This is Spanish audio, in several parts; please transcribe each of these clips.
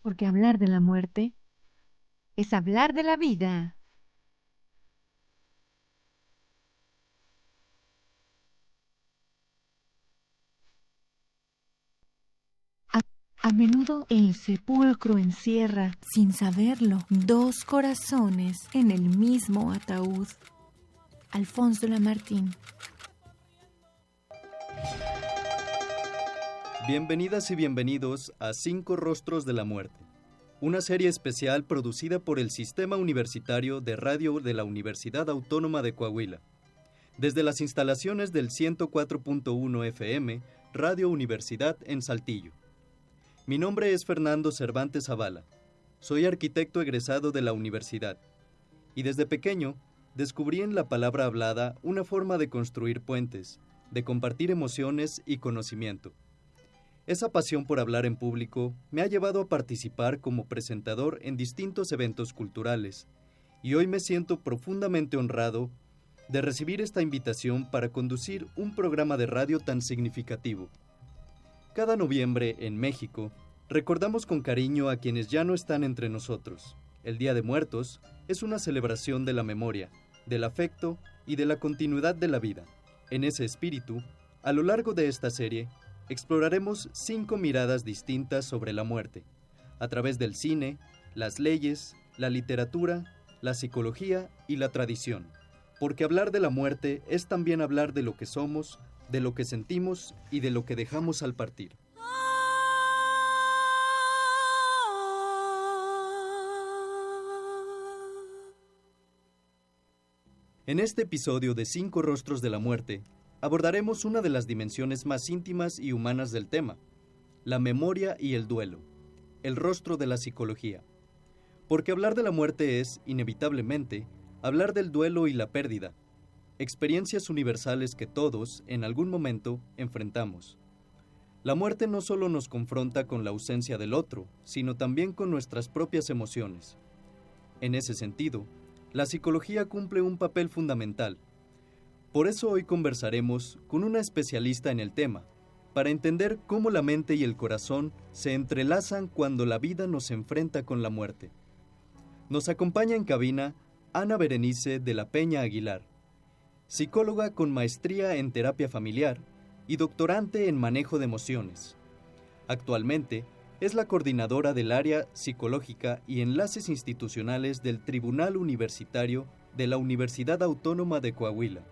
porque hablar de la muerte es hablar de la vida. A, a menudo el sepulcro encierra, sin saberlo, dos corazones en el mismo ataúd. Alfonso Lamartine. Bienvenidas y bienvenidos a Cinco Rostros de la Muerte, una serie especial producida por el Sistema Universitario de Radio de la Universidad Autónoma de Coahuila, desde las instalaciones del 104.1 FM, Radio Universidad en Saltillo. Mi nombre es Fernando Cervantes Zavala. Soy arquitecto egresado de la universidad, y desde pequeño descubrí en la palabra hablada una forma de construir puentes, de compartir emociones y conocimiento. Esa pasión por hablar en público me ha llevado a participar como presentador en distintos eventos culturales, y hoy me siento profundamente honrado de recibir esta invitación para conducir un programa de radio tan significativo. Cada noviembre, en México, recordamos con cariño a quienes ya no están entre nosotros. El Día de Muertos es una celebración de la memoria, del afecto y de la continuidad de la vida. En ese espíritu, a lo largo de esta serie, exploraremos 5 miradas distintas sobre la muerte, a través del cine, las leyes, la literatura, la psicología y la tradición. Porque hablar de la muerte es también hablar de lo que somos, de lo que sentimos y de lo que dejamos al partir. En este episodio de 5 Rostros de la Muerte, abordaremos una de las dimensiones más íntimas y humanas del tema, la memoria y el duelo, el rostro de la psicología. Porque hablar de la muerte es, inevitablemente, hablar del duelo y la pérdida, experiencias universales que todos, en algún momento, enfrentamos. La muerte no solo nos confronta con la ausencia del otro, sino también con nuestras propias emociones. En ese sentido, la psicología cumple un papel fundamental. Por eso hoy conversaremos con una especialista en el tema, para entender cómo la mente y el corazón se entrelazan cuando la vida nos enfrenta con la muerte. Nos acompaña en cabina Ana Berenice de la Peña Aguilar, psicóloga con maestría en terapia familiar y doctorante en manejo de emociones. Actualmente es la coordinadora del área psicológica y enlaces institucionales del Tribunal Universitario de la Universidad Autónoma de Coahuila.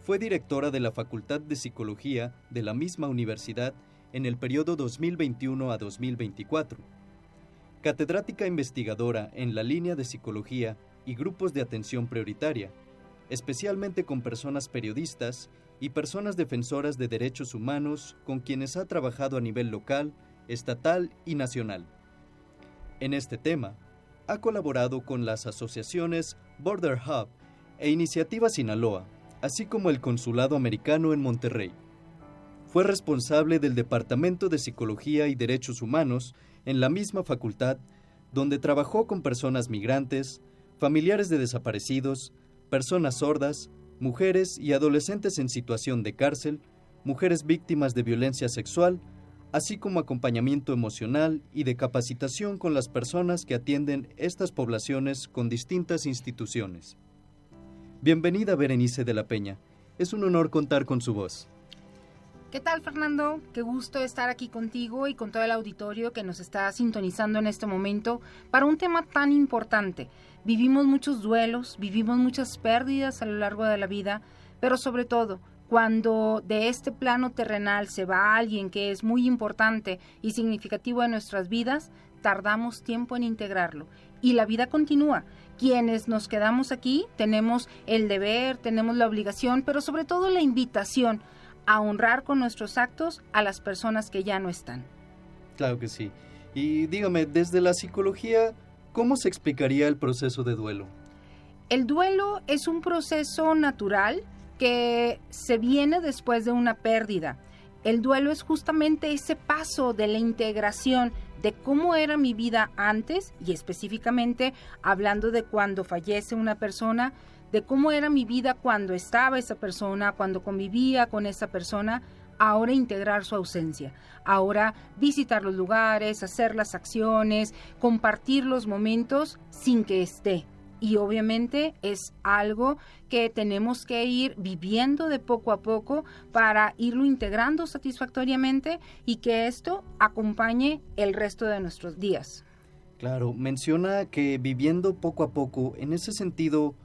Fue directora de la Facultad de Psicología de la misma universidad en el periodo 2021 a 2024. Catedrática investigadora en la línea de psicología y grupos de atención prioritaria, especialmente con personas periodistas y personas defensoras de derechos humanos con quienes ha trabajado a nivel local, estatal y nacional. En este tema, ha colaborado con las asociaciones Border Hub e Iniciativa Sinaloa, así como el Consulado Americano en Monterrey. Fue responsable del Departamento de Psicología y Derechos Humanos en la misma facultad, donde trabajó con personas migrantes, familiares de desaparecidos, personas sordas, mujeres y adolescentes en situación de cárcel, mujeres víctimas de violencia sexual, así como acompañamiento emocional y de capacitación con las personas que atienden estas poblaciones con distintas instituciones. Bienvenida, Berenice de la Peña. Es un honor contar con su voz. ¿Qué tal, Fernando? Qué gusto estar aquí contigo y con todo el auditorio que nos está sintonizando en este momento para un tema tan importante. Vivimos muchos duelos, vivimos muchas pérdidas a lo largo de la vida, pero sobre todo, cuando de este plano terrenal se va alguien que es muy importante y significativo en nuestras vidas, tardamos tiempo en integrarlo y la vida continúa. Quienes nos quedamos aquí tenemos el deber, tenemos la obligación, pero sobre todo la invitación a honrar con nuestros actos a las personas que ya no están. Claro que sí. Y dígame, desde la psicología, ¿cómo se explicaría el proceso de duelo? El duelo es un proceso natural que se viene después de una pérdida. El duelo es justamente ese paso de la integración de cómo era mi vida antes, y específicamente hablando de cuando fallece una persona, de cómo era mi vida cuando estaba esa persona, cuando convivía con esa persona, ahora integrar su ausencia, ahora visitar los lugares, hacer las acciones, compartir los momentos sin que esté. Y obviamente es algo que tenemos que ir viviendo de poco a poco para irlo integrando satisfactoriamente y que esto acompañe el resto de nuestros días. Claro, menciona que viviendo poco a poco, en ese sentido,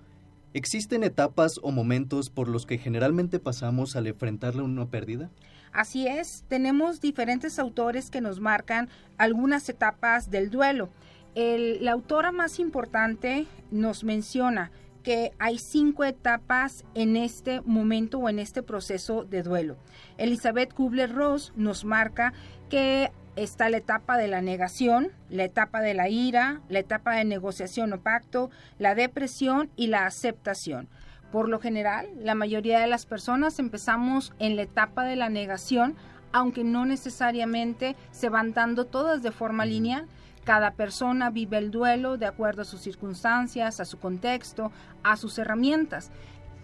¿existen etapas o momentos por los que generalmente pasamos al enfrentarle una pérdida? Así es, tenemos diferentes autores que nos marcan algunas etapas del duelo. La autora más importante nos menciona que hay 5 etapas en este momento o en este proceso de duelo. Elizabeth Kubler-Ross nos marca que está la etapa de la negación, la etapa de la ira, la etapa de negociación o pacto, la depresión y la aceptación. Por lo general, la mayoría de las personas empezamos en la etapa de la negación, aunque no necesariamente se van dando todas de forma lineal. Cada persona vive el duelo de acuerdo a sus circunstancias, a su contexto, a sus herramientas.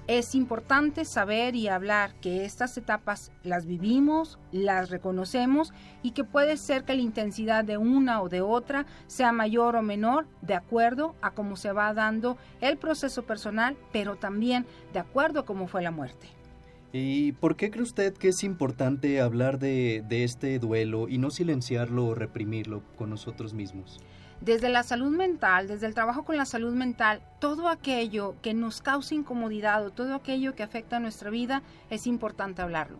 Es importante saber y hablar que estas etapas las vivimos, las reconocemos y que puede ser que la intensidad de una o de otra sea mayor o menor de acuerdo a cómo se va dando el proceso personal, pero también de acuerdo a cómo fue la muerte. ¿Y por qué cree usted que es importante hablar de este duelo y no silenciarlo o reprimirlo con nosotros mismos? Desde la salud mental, desde el trabajo con la salud mental, todo aquello que nos causa incomodidad o todo aquello que afecta a nuestra vida, es importante hablarlo.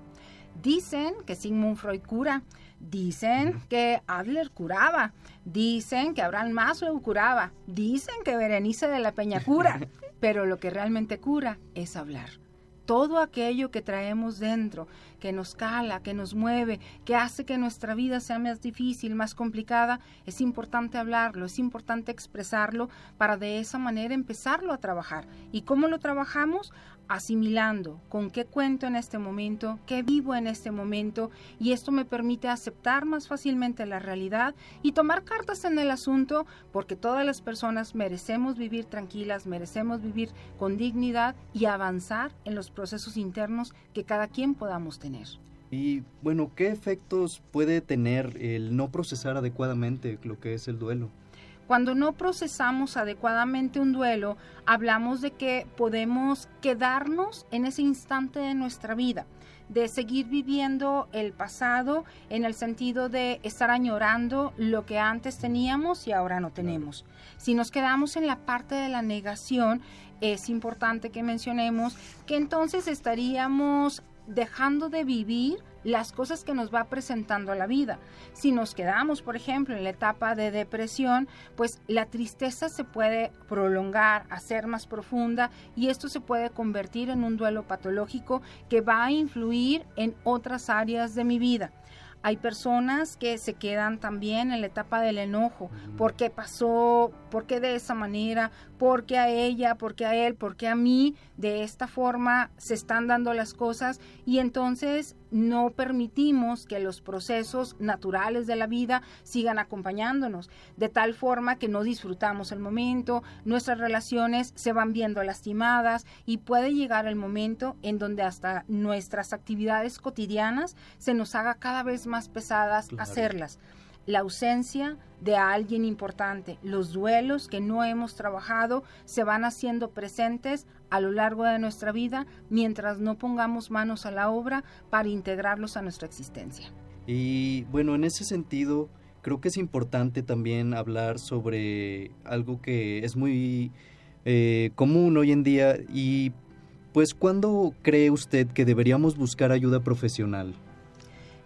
Dicen que Sigmund Freud cura, dicen que Adler curaba, dicen que Abraham Maslow curaba, dicen que Berenice de la Peña cura, pero lo que realmente cura es hablar. Todo aquello que traemos dentro, que nos cala, que nos mueve, que hace que nuestra vida sea más difícil, más complicada, es importante hablarlo, es importante expresarlo para de esa manera empezarlo a trabajar. ¿Y cómo lo trabajamos? Asimilando con qué cuento en este momento, qué vivo en este momento, y esto me permite aceptar más fácilmente la realidad y tomar cartas en el asunto, porque todas las personas merecemos vivir tranquilas, merecemos vivir con dignidad y avanzar en los procesos internos que cada quien podamos tener. Y bueno, ¿qué efectos puede tener el no procesar adecuadamente lo que es el duelo? Cuando no procesamos adecuadamente un duelo, hablamos de que podemos quedarnos en ese instante de nuestra vida, de seguir viviendo el pasado en el sentido de estar añorando lo que antes teníamos y ahora no tenemos. Si nos quedamos en la parte de la negación, es importante que mencionemos que entonces estaríamos dejando de vivir las cosas que nos va presentando la vida. Si nos quedamos, por ejemplo, en la etapa de depresión, pues la tristeza se puede prolongar, hacer más profunda, y esto se puede convertir en un duelo patológico que va a influir en otras áreas de mi vida. Hay personas que se quedan también en la etapa del enojo. ¿Por qué pasó? ¿Por qué de esa manera? ¿Por qué a ella? ¿Por qué a él? ¿Por qué a mí? De esta forma se están dando las cosas, y entonces no permitimos que los procesos naturales de la vida sigan acompañándonos, de tal forma que no disfrutamos el momento, nuestras relaciones se van viendo lastimadas, y puede llegar el momento en donde hasta nuestras actividades cotidianas se nos haga cada vez más pesadas hacerlas. La ausencia de alguien importante, los duelos que no hemos trabajado se van haciendo presentes a lo largo de nuestra vida mientras no pongamos manos a la obra para integrarlos a nuestra existencia. Y bueno, en ese sentido, creo que es importante también hablar sobre algo que es muy común hoy en día, y pues, ¿cuándo cree usted que deberíamos buscar ayuda profesional?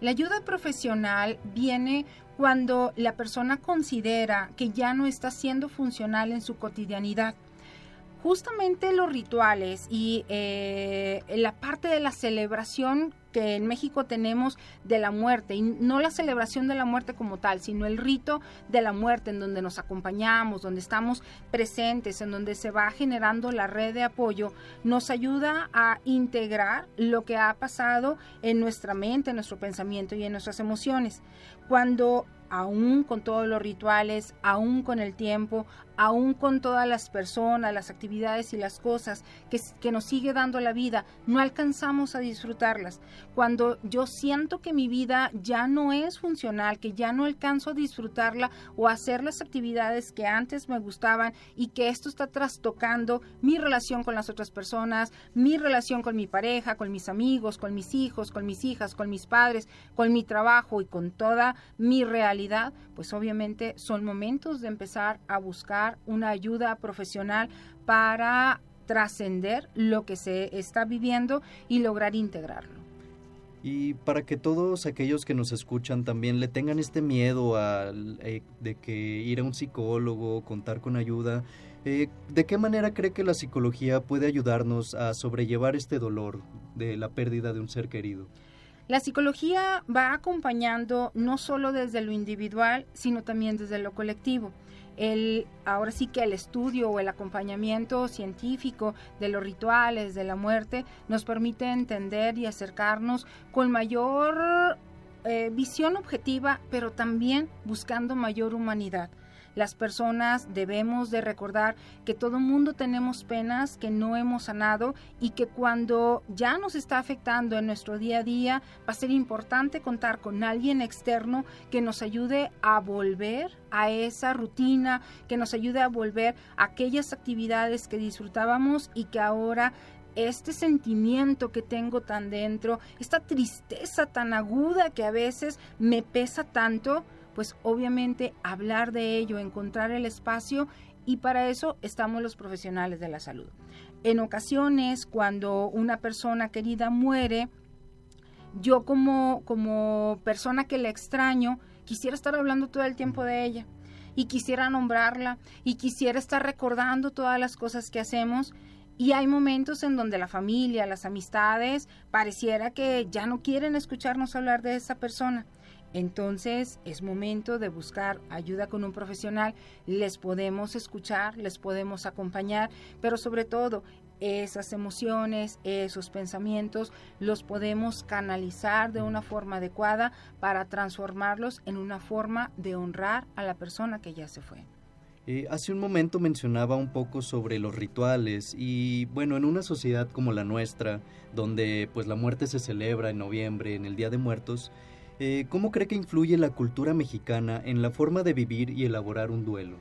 La ayuda profesional viene cuando la persona considera que ya no está siendo funcional en su cotidianidad. Justamente los rituales y la parte de la celebración que en México tenemos de la muerte, y no la celebración de la muerte como tal, sino el rito de la muerte, en donde nos acompañamos, donde estamos presentes, en donde se va generando la red de apoyo, nos ayuda a integrar lo que ha pasado en nuestra mente, en nuestro pensamiento y en nuestras emociones. Cuando aún con todos los rituales, aún con el tiempo, aún con todas las personas, las actividades y las cosas que nos sigue dando la vida, no alcanzamos a disfrutarlas. Cuando yo siento que mi vida ya no es funcional, que ya no alcanzo a disfrutarla o hacer las actividades que antes me gustaban y que esto está trastocando mi relación con las otras personas, mi relación con mi pareja, con mis amigos, con mis hijos, con mis hijas, con mis padres, con mi trabajo y con toda mi realidad, pues obviamente son momentos de empezar a buscar una ayuda profesional para trascender lo que se está viviendo y lograr integrarlo. Y para que todos aquellos que nos escuchan también le tengan este miedo de que ir a un psicólogo, contar con ayuda, ¿de qué manera cree que la psicología puede ayudarnos a sobrellevar este dolor de la pérdida de un ser querido? La psicología va acompañando no solo desde lo individual, sino también desde lo colectivo. Ahora sí que el estudio o el acompañamiento científico de los rituales de la muerte nos permite entender y acercarnos con mayor visión objetiva, pero también buscando mayor humanidad. Las personas debemos de recordar que todo mundo tenemos penas que no hemos sanado y que cuando ya nos está afectando en nuestro día a día va a ser importante contar con alguien externo que nos ayude a volver a esa rutina, que nos ayude a volver a aquellas actividades que disfrutábamos y que ahora este sentimiento que tengo tan dentro, esta tristeza tan aguda que a veces me pesa tanto, pues obviamente hablar de ello, encontrar el espacio, y para eso estamos los profesionales de la salud. En ocasiones, cuando una persona querida muere, yo como persona que la extraño, quisiera estar hablando todo el tiempo de ella, y quisiera nombrarla, y quisiera estar recordando todas las cosas que hacemos, y hay momentos en donde la familia, las amistades, pareciera que ya no quieren escucharnos hablar de esa persona. Entonces es momento de buscar ayuda con un profesional, les podemos escuchar, les podemos acompañar, pero sobre todo esas emociones, esos pensamientos, los podemos canalizar de una forma adecuada para transformarlos en una forma de honrar a la persona que ya se fue. Hace un momento mencionaba un poco sobre los rituales y bueno, en una sociedad como la nuestra, donde pues la muerte se celebra en noviembre, en el Día de Muertos, ¿cómo cree que influye la cultura mexicana en la forma de vivir y elaborar un duelo?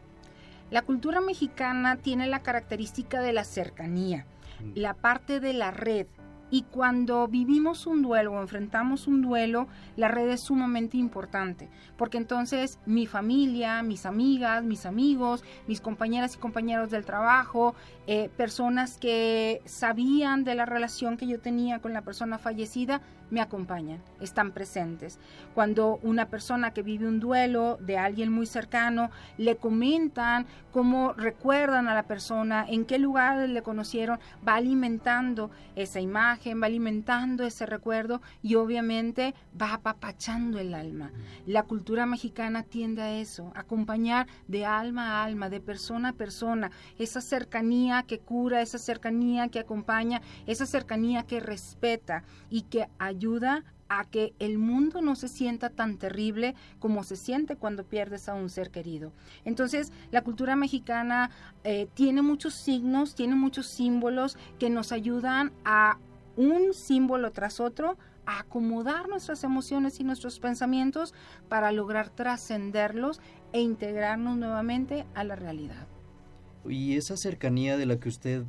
La cultura mexicana tiene la característica de la cercanía, la parte de la red. Y cuando vivimos un duelo o enfrentamos un duelo, la red es sumamente importante, porque entonces mi familia, mis amigas, mis amigos, mis compañeras y compañeros del trabajo, personas que sabían de la relación que yo tenía con la persona fallecida, me acompañan, están presentes. Cuando una persona que vive un duelo de alguien muy cercano, le comentan cómo recuerdan a la persona, en qué lugar le conocieron, va alimentando esa imagen, va alimentando ese recuerdo y obviamente va apapachando el alma. La cultura mexicana tiende a eso, acompañar de alma a alma, de persona a persona, esa cercanía que cura, esa cercanía que acompaña, esa cercanía que respeta y que ayuda a que el mundo no se sienta tan terrible como se siente cuando pierdes a un ser querido. Entonces, la cultura mexicana tiene muchos signos, tiene muchos símbolos que nos ayudan a un símbolo tras otro a acomodar nuestras emociones y nuestros pensamientos para lograr trascenderlos e integrarnos nuevamente a la realidad. Y esa cercanía de la que usted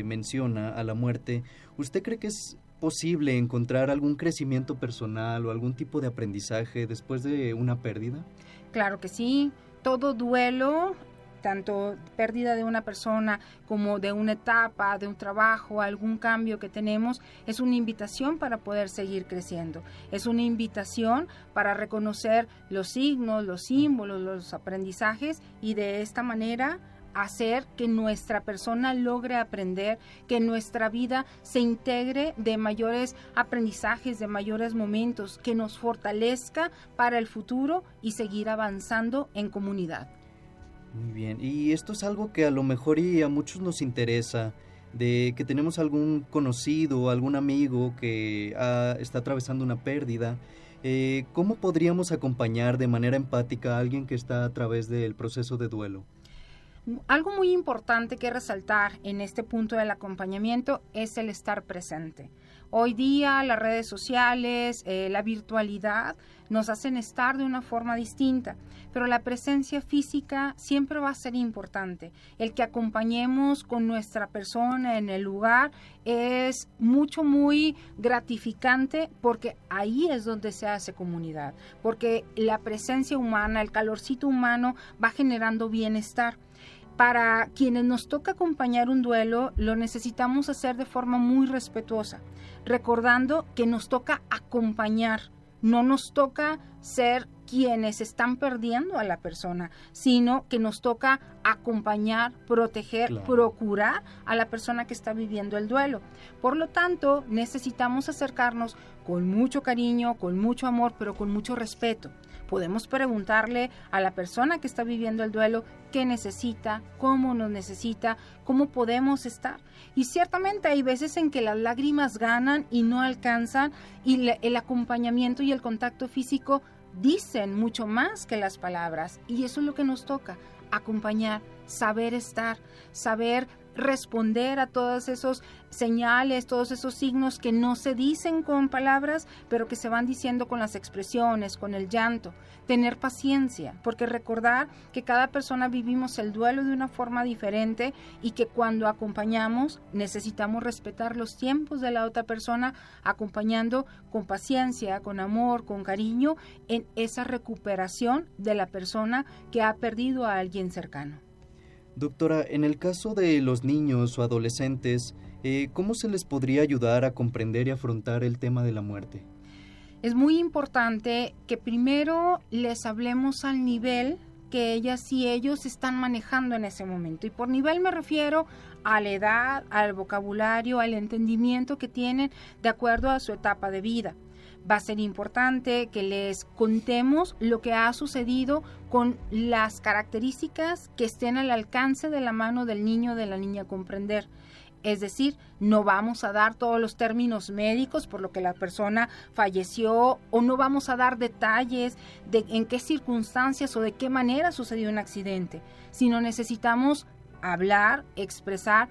menciona a la muerte, ¿usted cree que es posible encontrar algún crecimiento personal o algún tipo de aprendizaje después de una pérdida? Claro que sí, todo duelo, tanto pérdida de una persona como de una etapa, de un trabajo, algún cambio que tenemos, es una invitación para poder seguir creciendo. Es una invitación para reconocer los signos, los símbolos, los aprendizajes y de esta manera hacer que nuestra persona logre aprender, que nuestra vida se integre de mayores aprendizajes, de mayores momentos, que nos fortalezca para el futuro y seguir avanzando en comunidad. Muy bien, y esto es algo que a lo mejor y a muchos nos interesa, de que tenemos algún conocido, algún amigo que está atravesando una pérdida. ¿Cómo podríamos acompañar de manera empática a alguien que está a través del proceso de duelo? Algo muy importante que resaltar en este punto del acompañamiento es el estar presente. Hoy día las redes sociales, la virtualidad nos hacen estar de una forma distinta, pero la presencia física siempre va a ser importante. El que acompañemos con nuestra persona en el lugar es muy gratificante, porque ahí es donde se hace comunidad, porque la presencia humana, el calorcito humano va generando bienestar. Para quienes nos toca acompañar un duelo, lo necesitamos hacer de forma muy respetuosa, recordando que nos toca acompañar, no nos toca ser quienes están perdiendo a la persona, sino que nos toca acompañar, proteger, Claro. procurar a la persona que está viviendo el duelo. Por lo tanto, necesitamos acercarnos con mucho cariño, con mucho amor, pero con mucho respeto. Podemos preguntarle a la persona que está viviendo el duelo qué necesita, cómo nos necesita, cómo podemos estar. Y ciertamente hay veces en que las lágrimas ganan y no alcanzan, y el acompañamiento y el contacto físico dicen mucho más que las palabras. Y eso es lo que nos toca, acompañar, saber estar, saber responder a todos esos señales, todos esos signos que no se dicen con palabras, pero que se van diciendo con las expresiones, con el llanto. Tener paciencia, porque recordar que cada persona vivimos el duelo de una forma diferente, y que cuando acompañamos necesitamos respetar los tiempos de la otra persona, acompañando con paciencia, con amor, con cariño, en esa recuperación de la persona que ha perdido a alguien cercano. Doctora, en el caso de los niños o adolescentes, ¿cómo se les podría ayudar a comprender y afrontar el tema de la muerte? Es muy importante que primero les hablemos al nivel que ellas y ellos están manejando en ese momento. Y por nivel me refiero a la edad, al vocabulario, al entendimiento que tienen de acuerdo a su etapa de vida. Va a ser importante que les contemos lo que ha sucedido con las características que estén al alcance de la mano del niño o de la niña a comprender. Es decir, no vamos a dar todos los términos médicos por lo que la persona falleció, o no vamos a dar detalles de en qué circunstancias o de qué manera sucedió un accidente, sino necesitamos hablar, expresar: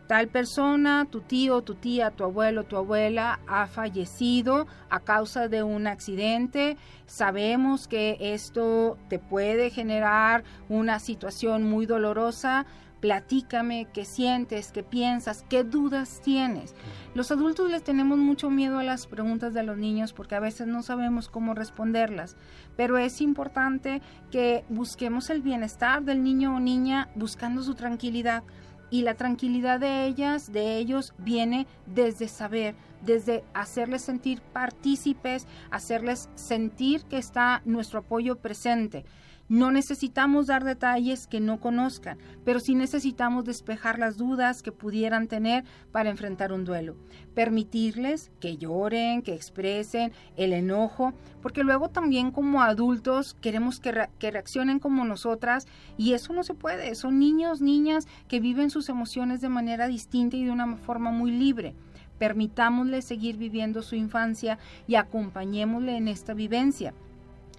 tal persona, tu tío, tu tía, tu abuelo, tu abuela ha fallecido a causa de un accidente. Sabemos que esto te puede generar una situación muy dolorosa. Platícame qué sientes, qué piensas, qué dudas tienes. Los adultos les tenemos mucho miedo a las preguntas de los niños porque a veces no sabemos cómo responderlas, pero es importante que busquemos el bienestar del niño o niña buscando su tranquilidad. Y la tranquilidad de ellas, de ellos, viene desde saber, desde hacerles sentir partícipes, hacerles sentir que está nuestro apoyo presente. No necesitamos dar detalles que no conozcan, pero sí necesitamos despejar las dudas que pudieran tener para enfrentar un duelo. Permitirles que lloren, que expresen el enojo, porque luego también como adultos queremos que reaccionen como nosotras, y eso no se puede. Son niños, niñas que viven sus emociones de manera distinta y de una forma muy libre. Permitámosle seguir viviendo su infancia y acompañémosle en esta vivencia.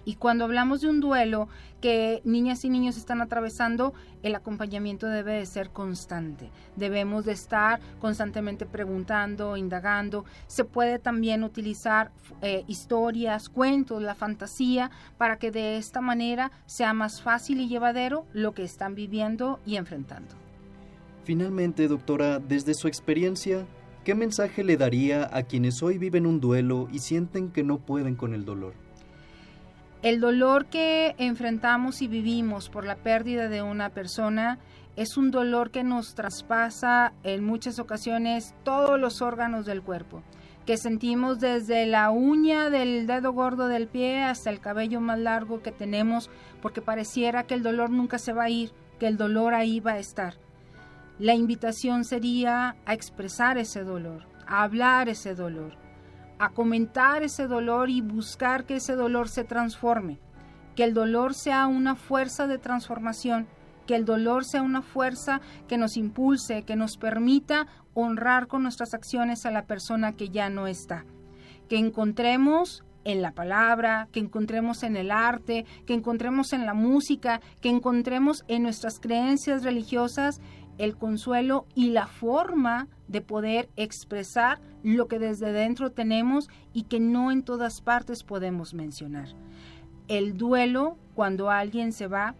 Y cuando hablamos de un duelo que niñas y niños están atravesando, el acompañamiento debe de ser constante. Debemos de estar constantemente preguntando, indagando. Se puede también utilizar historias, cuentos, la fantasía, para que de esta manera sea más fácil y llevadero lo que están viviendo y enfrentando. Finalmente, doctora, desde su experiencia, ¿qué mensaje le daría a quienes hoy viven un duelo y sienten que no pueden con el dolor? El dolor que enfrentamos y vivimos por la pérdida de una persona es un dolor que nos traspasa en muchas ocasiones todos los órganos del cuerpo, que sentimos desde la uña del dedo gordo del pie hasta el cabello más largo que tenemos, porque pareciera que el dolor nunca se va a ir, que el dolor ahí va a estar. La invitación sería a expresar ese dolor, a hablar ese dolor, a comentar ese dolor y buscar que ese dolor se transforme, que el dolor sea una fuerza de transformación, que el dolor sea una fuerza que nos impulse, que nos permita honrar con nuestras acciones a la persona que ya no está, que encontremos en la palabra, que encontremos en el arte, que encontremos en la música, que encontremos en nuestras creencias religiosas el consuelo y la forma de poder expresar lo que desde dentro tenemos y que no en todas partes podemos mencionar. El duelo, cuando alguien se va,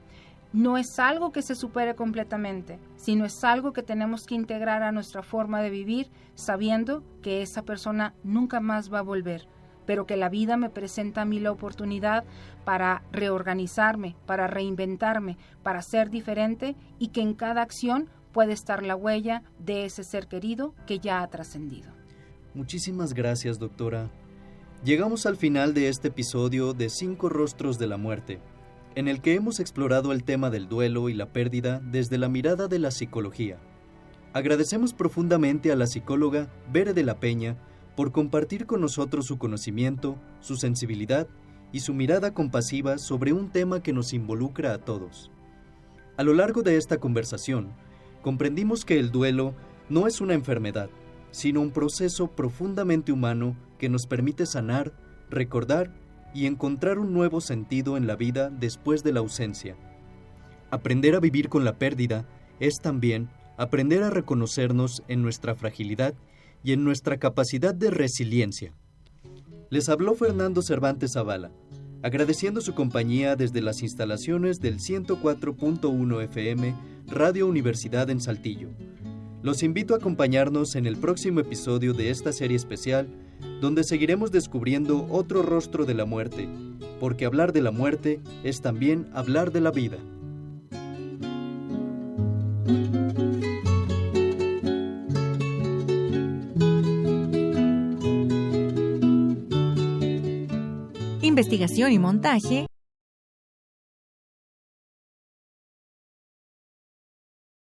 no es algo que se supere completamente, sino es algo que tenemos que integrar a nuestra forma de vivir, sabiendo que esa persona nunca más va a volver, pero que la vida me presenta a mí la oportunidad para reorganizarme, para reinventarme, para ser diferente, y que en cada acción puede estar la huella de ese ser querido que ya ha trascendido. Muchísimas gracias, doctora. Llegamos al final de este episodio de 5 Rostros de la Muerte, en el que hemos explorado el tema del duelo y la pérdida desde la mirada de la psicología. Agradecemos profundamente a la psicóloga Bere de la Peña por compartir con nosotros su conocimiento, su sensibilidad y su mirada compasiva sobre un tema que nos involucra a todos. A lo largo de esta conversación, comprendimos que el duelo no es una enfermedad, sino un proceso profundamente humano que nos permite sanar, recordar y encontrar un nuevo sentido en la vida después de la ausencia. Aprender a vivir con la pérdida es también aprender a reconocernos en nuestra fragilidad y en nuestra capacidad de resiliencia. Les habló Fernando Cervantes Zavala, agradeciendo su compañía desde las instalaciones del 104.1 FM Radio Universidad en Saltillo. Los invito a acompañarnos en el próximo episodio de esta serie especial, donde seguiremos descubriendo otro rostro de la muerte, porque hablar de la muerte es también hablar de la vida. Investigación y montaje,